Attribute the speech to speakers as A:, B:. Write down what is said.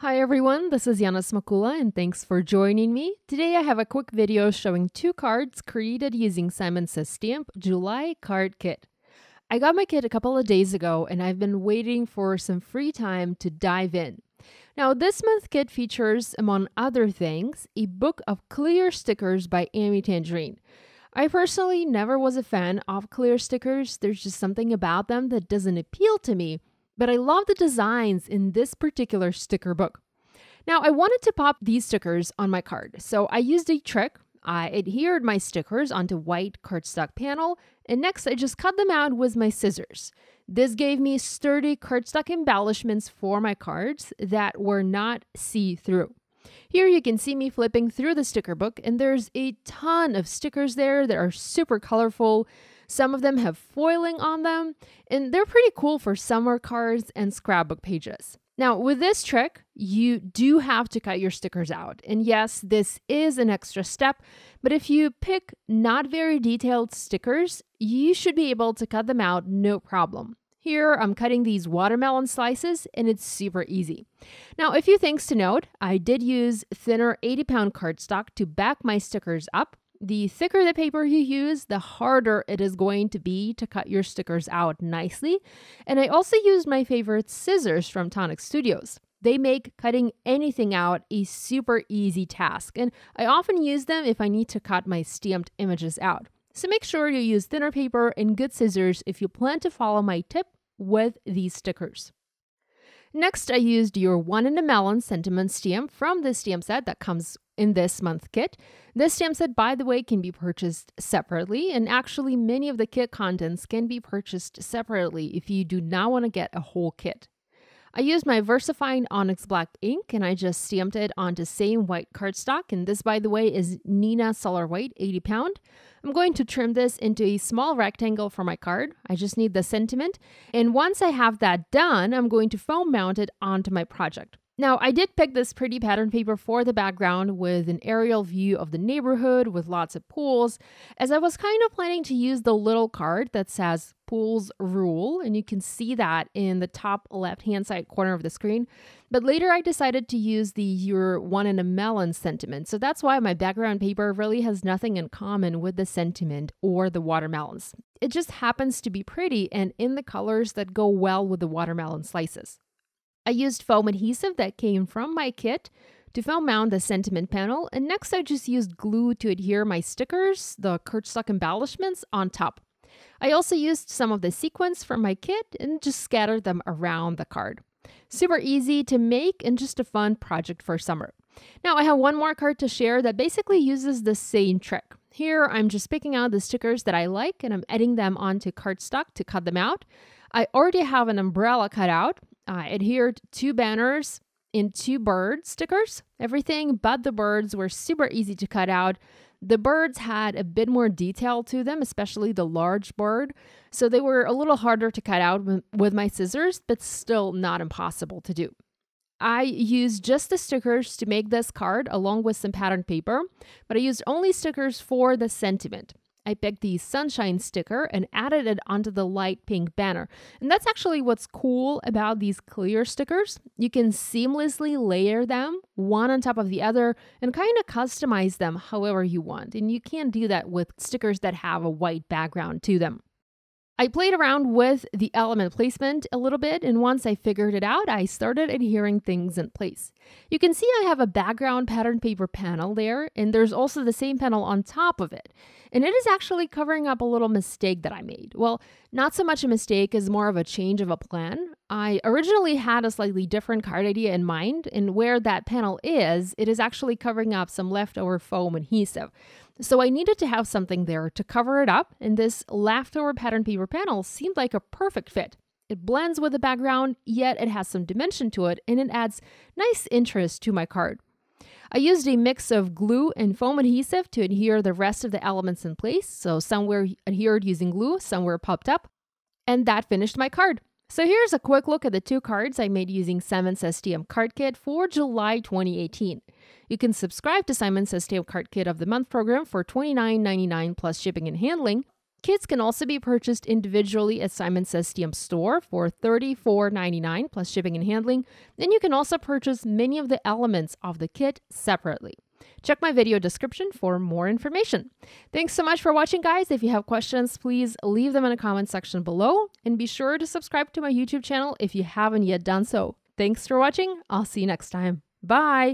A: Hi everyone, this is Yana Smakula and thanks for joining me. Today I have a quick video showing two cards created using Simon Says Stamp July card kit. I got my kit a couple of days ago and I've been waiting for some free time to dive in. Now this month kit features, among other things, a book of clear stickers by Amy Tangerine. I personally never was a fan of clear stickers. There's just something about them that doesn't appeal to me. But I love the designs in this particular sticker book. Now, I wanted to pop these stickers on my card, so I used a trick. I adhered my stickers onto white cardstock panel, and next I just cut them out with my scissors. This gave me sturdy cardstock embellishments for my cards that were not see-through. Here you can see me flipping through the sticker book, and there's a ton of stickers there that are super colorful. Some of them have foiling on them, and they're pretty cool for summer cards and scrapbook pages. Now, with this trick, you do have to cut your stickers out. And yes, this is an extra step, but if you pick not very detailed stickers, you should be able to cut them out no problem. Here, I'm cutting these watermelon slices, and it's super easy. Now, a few things to note. I did use thinner 80-pound cardstock to back my stickers up. The thicker the paper you use, the harder it is going to be to cut your stickers out nicely. And I also used my favorite scissors from Tonic Studios. They make cutting anything out a super easy task, and I often use them if I need to cut my stamped images out. So make sure you use thinner paper and good scissors if you plan to follow my tip with these stickers. Next, I used your 1 in a Melon sentiment stamp from the stamp set that comes in this month kit. This stamp set, by the way, can be purchased separately, and actually many of the kit contents can be purchased separately if you do not want to get a whole kit. I used my VersaFine Onyx Black ink and I just stamped it onto same white cardstock, and this, by the way, is Nina Solar White 80-pound. I'm going to trim this into a small rectangle for my card. I just need the sentiment, and once I have that done, I'm going to foam mount it onto my project. Now, I did pick this pretty pattern paper for the background with an aerial view of the neighborhood with lots of pools, as I was kind of planning to use the little card that says Pools Rule, and you can see that in the top left-hand side corner of the screen. But later I decided to use the Your 1 in a Melon sentiment, so that's why my background paper really has nothing in common with the sentiment or the watermelons. It just happens to be pretty and in the colors that go well with the watermelon slices. I used foam adhesive that came from my kit to foam mount the sentiment panel, and next I just used glue to adhere my stickers, the cardstock embellishments, on top. I also used some of the sequins from my kit and just scattered them around the card. Super easy to make and just a fun project for summer. Now I have one more card to share that basically uses the same trick. Here I'm just picking out the stickers that I like and I'm adding them onto cardstock to cut them out. I already have an umbrella cut out. I adhered 2 banners in 2 bird stickers. Everything but the birds were super easy to cut out. The birds had a bit more detail to them, especially the large bird, so they were a little harder to cut out with my scissors, but still not impossible to do. I used just the stickers to make this card along with some pattern paper, but I used only stickers for the sentiment. I picked the sunshine sticker and added it onto the light pink banner. And that's actually what's cool about these clear stickers. You can seamlessly layer them one on top of the other and kind of customize them however you want. And you can't do that with stickers that have a white background to them. I played around with the element placement a little bit, and once I figured it out, I started adhering things in place. You can see I have a background pattern paper panel there, and there's also the same panel on top of it. And it is actually covering up a little mistake that I made. Well, not so much a mistake as more of a change of a plan. I originally had a slightly different card idea in mind, and where that panel is, it is actually covering up some leftover foam adhesive. So I needed to have something there to cover it up, and this leftover pattern paper panel seemed like a perfect fit. It blends with the background, yet it has some dimension to it, and it adds nice interest to my card. I used a mix of glue and foam adhesive to adhere the rest of the elements in place, so some were adhered using glue, some were popped up, and that finished my card. So here's a quick look at the 2 cards I made using Simon Says Stamp Card Kit for July 2018. You can subscribe to Simon Says Stamp Card Kit of the Month program for $29.99 plus shipping and handling. Kits can also be purchased individually at Simon Says Stamp store for $34.99 plus shipping and handling. And you can also purchase many of the elements of the kit separately. Check my video description for more information. Thanks so much for watching, guys. If you have questions, please leave them in the comment section below. And be sure to subscribe to my YouTube channel if you haven't yet done so. Thanks for watching. I'll see you next time. Bye!